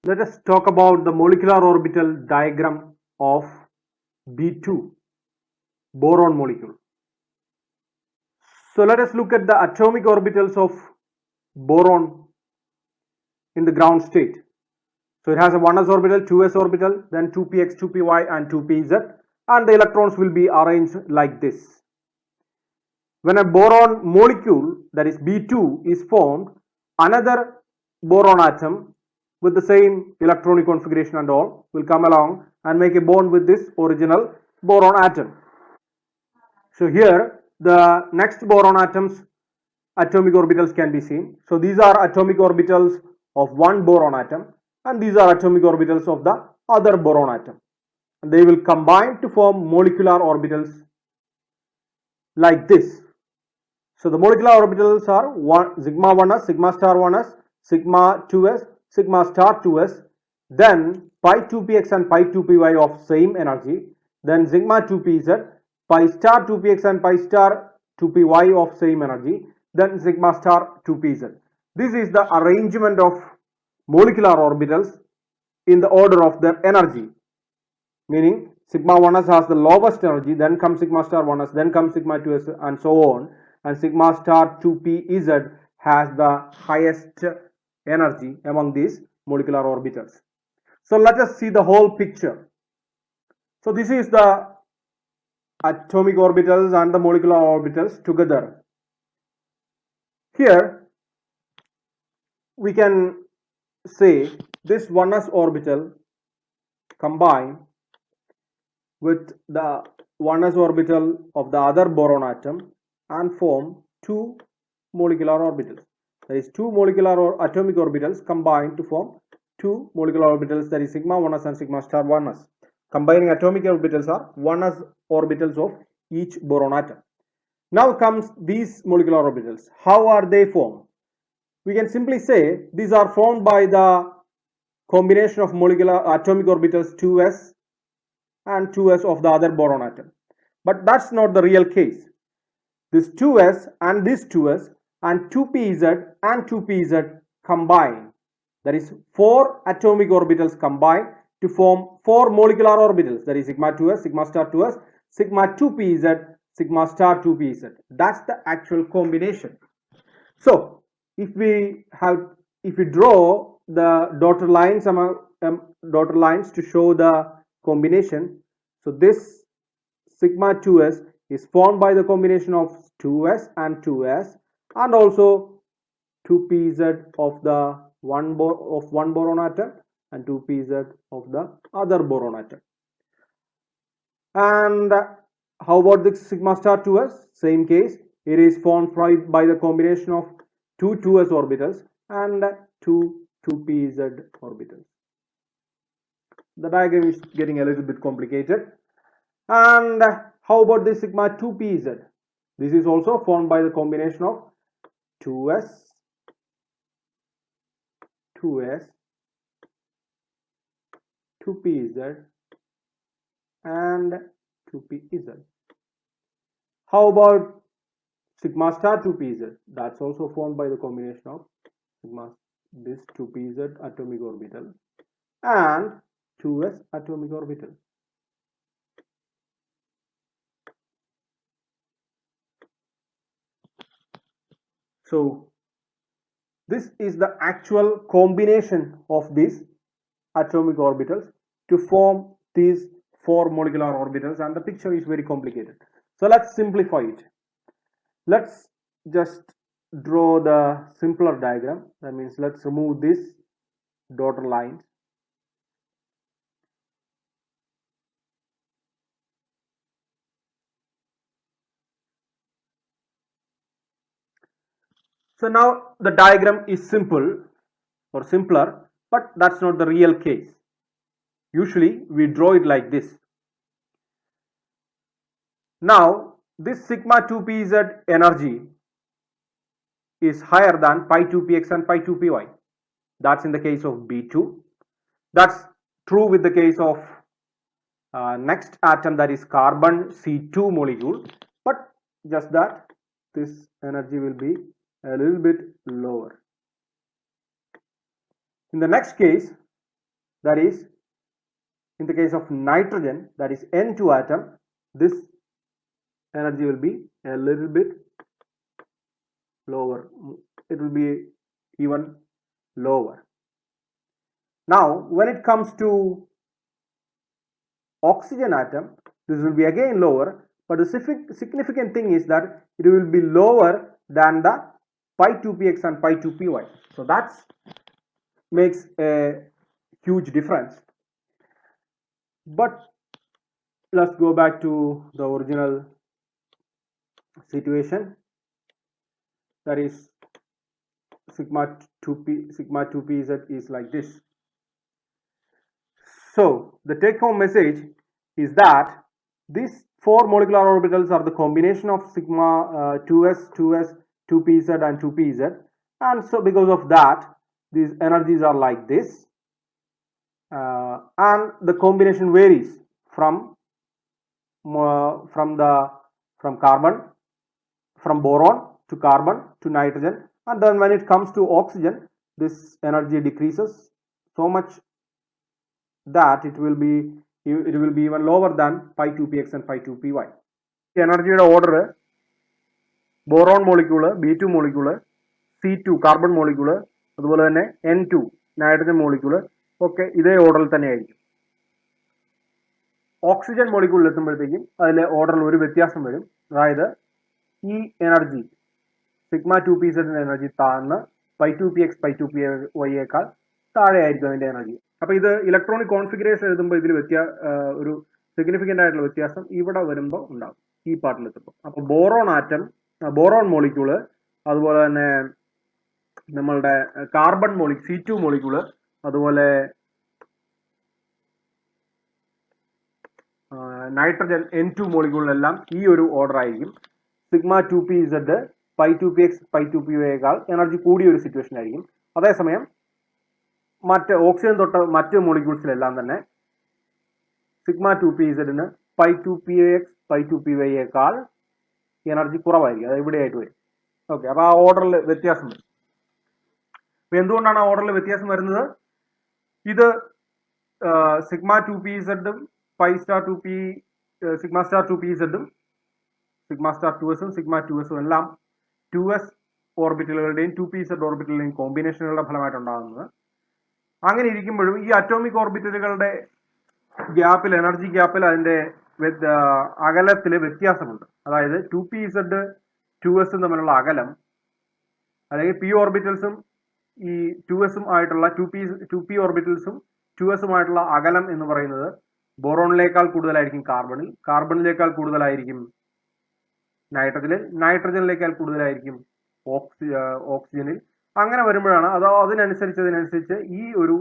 Let us talk about the molecular orbital diagram of B2 boron molecule. So let us look at the atomic orbitals of boron in the ground state. So it has a 1s orbital, 2s orbital, then 2px, 2py and 2pz, and the electrons will be arranged like this. When a boron molecule, that is B2, is formed, another boron atom with the same electronic configuration and all will come along and make a bond with this original boron atom. So here the next boron atoms atomic orbitals can be seen. So these are atomic orbitals of one boron atom, and these are atomic orbitals of the other boron atom. And they will combine to form molecular orbitals like this. So the molecular orbitals are sigma 1s, sigma star 1s, sigma 2s, sigma star 2s, then pi 2px and pi 2py of same energy, then sigma 2pz, pi star 2px and pi star 2py of same energy, then sigma star 2pz. This is the arrangement of molecular orbitals in the order of their energy, meaning sigma 1s has the lowest energy, then comes sigma star 1s, then comes sigma 2s and so on, and sigma star 2pz has the highest energy among these molecular orbitals. So let us see the whole picture. So this is the atomic orbitals and the molecular orbitals together. Here we can say this 1s orbital combine with the 1s orbital of the other boron atom and form two molecular orbitals. That is, two molecular or atomic orbitals combine to form two molecular orbitals, that is sigma 1s and sigma star 1s. Combining atomic orbitals are 1s orbitals of each boron atom. Now comes these molecular orbitals. How are they formed? We can simply say these are formed by the combination of molecular atomic orbitals 2s and 2s of the other boron atom. But that's not the real case. This 2s and this 2s and 2pz and 2pz combine. That is, 4 atomic orbitals combine to form 4 molecular orbitals. That is sigma 2s, sigma star 2s, sigma 2pz, sigma star 2pz. That's the actual combination. So if we draw the dotted lines among dotted lines to show the combination, so this sigma 2s is formed by the combination of 2s and 2s and also 2pz of the one boron atom and 2pz of the other boron atom. And how about the sigma star 2s? Same case, it is formed by the combination of two 2s orbitals and two 2pz orbitals. The diagram is getting a little bit complicated. And how about the sigma 2pz? This is also formed by the combination of 2s, 2s, 2pz and 2pz. How about sigma star 2pz? That's also formed by the combination of sigma this 2pz atomic orbital and 2s atomic orbital. So this is the actual combination of these atomic orbitals to form these 4 molecular orbitals, and the picture is very complicated. So let's simplify it. Let's just draw the simpler diagram. That means let's remove this dotted lines. So now the diagram is simple or simpler, but that's not the real case. Usually we draw it like this. Now this sigma 2pz energy is higher than pi 2px and pi 2py. That's in the case of B2. That's true with the case of next atom, that is carbon C2 molecule, but just that this energy will be a little bit lower. In the next case, that is, in the case of nitrogen, that is N2 atom, this energy will be a little bit lower. It will be even lower. Now, when it comes to oxygen atom, this will be again lower, but the significant thing is that it will be lower than the pi 2px and pi 2py. So that makes a huge difference. But let's go back to the original situation, that is sigma 2pz is like this. So the take home message is that these 4 molecular orbitals are the combination of sigma 2s, 2s, 2pz and 2pz, and so because of that these energies are like this, and the combination varies from carbon, from boron to carbon to nitrogen, and then when it comes to oxygen, this energy decreases so much that it will be even lower than pi 2px and pi 2py. എനർജിയുടെ order boron molecule, B2 molecule, C2 carbon molecule, അതുപോലെ തന്നെ N2 nitrogen molecule ഒക്കെ ഇതേ ഓർഡറിൽ തന്നെയായിരിക്കും. Oxygen മോളിക്യൂളിൽ എത്തുമ്പോഴത്തേക്കും അതിലെ ഓർഡറിൽ ഒരു വ്യത്യാസം വരും. അതായത് ഈ എനർജി സിഗ്മ 2pz എനർജി താഴ്ന്ന് pi 2px pi 2pyയേക്കാൾ താഴെയായിരിക്കും അതിന്റെ എനർജി. അപ്പൊ ഇത് ഇലക്ട്രോണിക് കോൺഫിഗറേഷൻ എഴുതുമ്പോൾ ഇതിൽ ഒരു സിഗ്നിഫിക്കന്റ് ആയിട്ടുള്ള വ്യത്യാസം ഇവിടെ വരുമ്പോൾ ഉണ്ടാകും, ഈ പാർട്ടിൽ എത്തുമ്പോൾ. അപ്പൊ ബോറോൺ മോളിക്യൂള്, അതുപോലെ തന്നെ നമ്മളുടെ കാർബൺ C2 മോളിക്യൂള്, അതുപോലെ നൈട്രജൻ N2 മോളിക്യൂളിലെല്ലാം ഈ ഒരു ഓർഡർ ആയിരിക്കും. Sigma 2pz pi 2px pi 2pyയേക്കാൾ എനർജി കൂടിയ ഒരു സിറ്റുവേഷൻ ആയിരിക്കും. അതേസമയം മറ്റ് ഓക്സിജൻ തൊട്ട് മറ്റ് മോളിക്യൂൾസിലെല്ലാം തന്നെ സിഗ്മ 2pzന് pi 2px pi 2pyയേക്കാൾ എനർജി കുറവായിരിക്കും. അത് ഇവിടെയായിട്ട് വരും. ഓക്കെ, അപ്പൊ ആ ഓർഡറിൽ വ്യത്യാസം വരും. അപ്പൊ എന്തുകൊണ്ടാണ് ആ ഓർഡറിൽ വ്യത്യാസം വരുന്നത്? ഇത് സിഗ്മ 2pzും pi star 2p sigma star 2pzും സിഗ്മ സ്റ്റാർ 2sഉം സിഗ്മ 2sഉം എല്ലാം 2s ഓർബിറ്റലുകളുടെയും 2pz ഓർബിറ്റലുടെയും കോമ്പിനേഷനുകളുടെ ഫലമായിട്ടുണ്ടാകുന്നത്. അങ്ങനെ ഇരിക്കുമ്പോഴും ഈ അറ്റോമിക് ഓർബിറ്റലുകളുടെ ഗ്യാപ്പിൽ, എനർജി ഗ്യാപ്പിൽ അതിന്റെ അകലത്തിൽ വ്യത്യാസമുണ്ട്. അതായത് 2pz 2s തമ്മിലുള്ള അകലം, അല്ലെങ്കിൽ p ഓർബിറ്റൽസും ഈ 2sഉം ആയിട്ടുള്ള 2p ഓർബിറ്റൽസും 2sഉമായിട്ടുള്ള അകലം എന്ന് പറയുന്നത് ബോറോണിലേക്കാൾ കൂടുതലായിരിക്കും കാർബണിലേക്കാൾ കൂടുതലായിരിക്കും നൈട്രജനിലേക്കാൾ കൂടുതലായിരിക്കും ഓക്സിജനിൽ. അങ്ങനെ വരുമ്പോഴാണ് അതിനനുസരിച്ച് ഈ ഒരു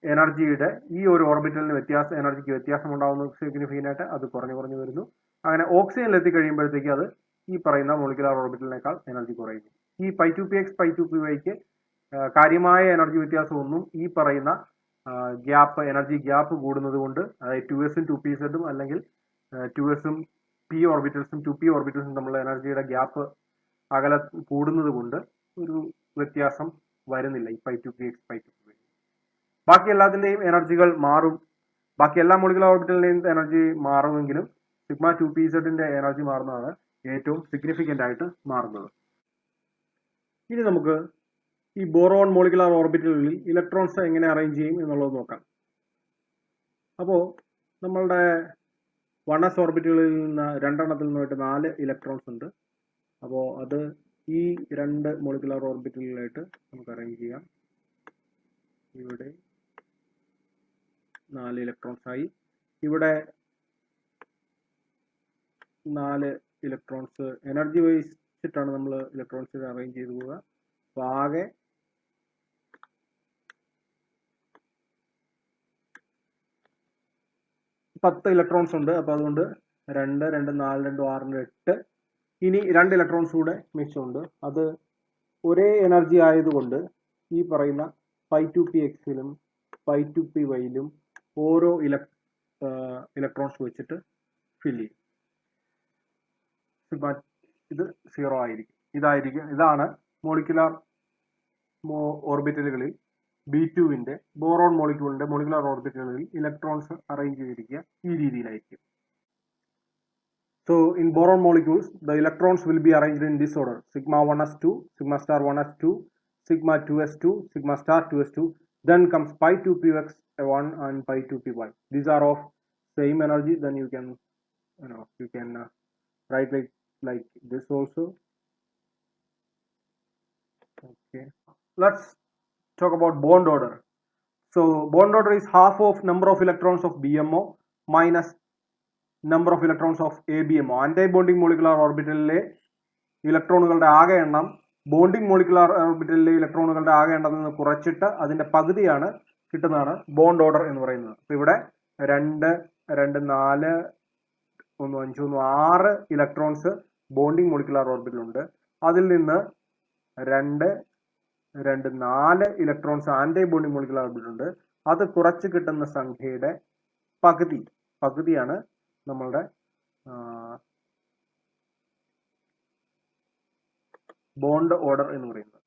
എനർജിയുടെ ഈ ഒരു ഓർബിറ്റലിന് എനർജിക്ക് വ്യത്യാസം ഉണ്ടാകുന്ന സിഗ്നിഫിക്കൻ്റ് ആയിട്ട് അത് കുറഞ്ഞു വരുന്നു. അങ്ങനെ ഓക്സിജനിൽ എത്തിക്കഴിയുമ്പോഴത്തേക്ക് അത് ഈ പറയുന്ന മോളിക്കുലാർ ഓർബിറ്റലിനേക്കാൾ എനർജി കുറയുന്നു. ഈ pi 2px pi 2pyക്ക് കാര്യമായ എനർജി വ്യത്യാസമൊന്നും ഈ പറയുന്ന എനർജി ഗ്യാപ്പ് കൂടുന്നത് കൊണ്ട്, അതായത് 2sഉം 2pzഉം അല്ലെങ്കിൽ 2sഉം p ഓർബിറ്റൽസും 2p ഓർബിറ്റൽസും തമ്മിലുള്ള എനർജിയുടെ ഗ്യാപ്പ് അകല കൂടുന്നത് കൊണ്ട് ഒരു വ്യത്യാസം വരുന്നില്ല ഈ pi 2px pi 2py. ബാക്കി എല്ലാത്തിന്റെയും എനർജികൾ മാറും, ബാക്കി എല്ലാ മോളിക്കുലർ ഓർബിറ്റലിന്റെയും എനർജി മാറുമെങ്കിലും സിഗ്മ 2pzന്റെ എനർജി മാറുന്നതാണ് ഏറ്റവും സിഗ്നിഫിക്കന്റ് ആയിട്ട് മാറുന്നത്. ഇനി നമുക്ക് ഈ ബോറോൺ മോളിക്കുലർ ഓർബിറ്റലുകളിൽ ഇലക്ട്രോൺസ് എങ്ങനെ അറേഞ്ച് ചെയ്യും എന്നുള്ളത് നോക്കാം. അപ്പോൾ നമ്മളുടെ 1s ഓർബിറ്റലുകളിൽ നിന്ന് 2 എണ്ണത്തിൽ നിന്നായിട്ട് 4 ഇലക്ട്രോൺസ് ഉണ്ട്. അപ്പോൾ അത് ഈ 2 മോളിക്കുലർ ഓർബിറ്റലുകളായിട്ട് നമുക്ക് അറേഞ്ച് ചെയ്യാം. ഇവിടെ 4 ഇലക്ട്രോൺസ് ആയി. ഇവിടെ 4 ഇലക്ട്രോൺസ് എനർജി വഹിച്ചിട്ടാണ് നമ്മൾ ഇലക്ട്രോൺസ് അറേഞ്ച് ചെയ്തു പോവുക. അപ്പോൾ ആകെ 10 ഇലക്ട്രോൺസ് ഉണ്ട്. അപ്പോൾ അതുകൊണ്ട് 2, 2, 4, 2, 6, 8. ഇനി 2 ഇലക്ട്രോൺസ് കൂടെ മിച്ചമുണ്ട്. അത് ഒരേ എനർജി ആയതുകൊണ്ട് ഈ പറയുന്ന pi 2pxലും pi 2pyലും ഓരോ ഇലക്ട്രോൺസ് വെച്ചിട്ട് ഫിൽ ചെയ്യും. ഇത് 0 ആയിരിക്കും. ഇതാണ് മോളിക്കുലാർ ഓർബിറ്റലുകളിൽ B2-ന്റെ ബോറോൺ മോളിക്യൂളിന്റെ മോളിക്കുലർ ഓർബിറ്റലുകളിൽ ഇലക്ട്രോൺസ് അറേഞ്ച് ചെയ്തിരിക്കുക ഈ രീതിയിലായിരിക്കും. So in boron molecules, the electrons will be arranged in this order: sigma 1s2, sigma star 1s2, sigma 2s2, sigma star 2s2. Then comes pi 2px1 and pi 2py. These are of same energy. Then you can write like this also. Okay. Let's talk about bond order. So bond order is half of number of electrons of BMO minus number of electrons of ABMO. Anti bonding molecular ഓർബിറ്റലിലെ ഇലക്ട്രോണുകളുടെ ആകെ എണ്ണം bonding molecular ഓർബിറ്റലിലെ ഇലക്ട്രോണുകളുടെ ആകെ എണ്ണത്തിൽ നിന്ന് കുറച്ചിട്ട് അതിന്റെ പകുതിയാണ് കിട്ടുന്നതാണ് ബോണ്ട് ഓർഡർ എന്ന് പറയുന്നത്. അപ്പൊ ഇവിടെ 2, 2, 4, 1, 5, 1, 6 ഇലക്ട്രോൺസ് ബോണ്ടിങ് മോളിക്കുലർ ഓർബിറ്റലുണ്ട്. അതിൽ നിന്ന് 2, 2, 4 ഇലക്ട്രോൺസ് ആന്റി ബോണ്ടിങ് മോളിക്കുലർ ഓർബിറ്റലുണ്ട്. അത് കുറച്ച് കിട്ടുന്ന സംഖ്യയുടെ പകുതിയാണ് നമ്മളുടെ ബോണ്ട് ഓർഡർ എന്ന് പറയുന്നത്.